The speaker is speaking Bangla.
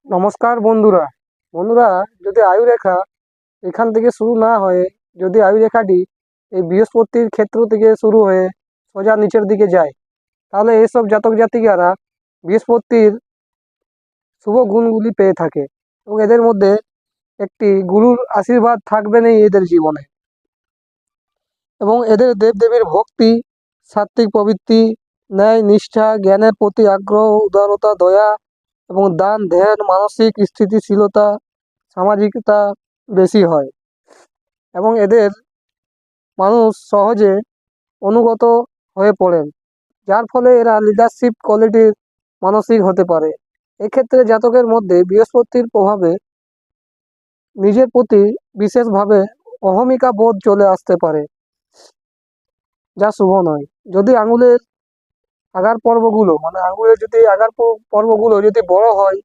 নমস্কার বন্ধুরা। বন্ধুরা, যদি আয়ু রেখা এখান থেকে শুরু না হয়ে যদি আয়ু রেখাটি এই বৃহস্পতির ক্ষেত্র থেকে শুরু হয়ে সোজা নিচের দিকে যায়, তাহলে এইসব জাতক জাতিকারা বৃহস্পতির শুভ গুণগুলি পেয়ে থাকে এবং এদের মধ্যে একটি গুরুর আশীর্বাদ থাকবে না এদের জীবনে। এবং এদের দেবদেবীর ভক্তি, সাত্ত্বিক প্রবৃত্তি, ন্যায় নিষ্ঠা, জ্ঞানের প্রতি আগ্রহ, উদারতা, দয়া এবং দান, ধ্যান, মানসিক স্থিতিশীলতা, সামাজিকতা বেশি হয়। এবং এদের মানুষ সহজে অনুগত হয়ে পড়েন, যার ফলে এরা লিডারশিপ কোয়ালিটির মানসিক হতে পারে। এক্ষেত্রে জাতকের মধ্যে বৃহস্পতির প্রভাবে নিজের প্রতি বিশেষভাবে অহমিকা বোধ চলে আসতে পারে, যা শুভ নয়। যদি আঙুলের আগার পর্বগুলো যদি আগার পর্বগুলো যদি বড় হয়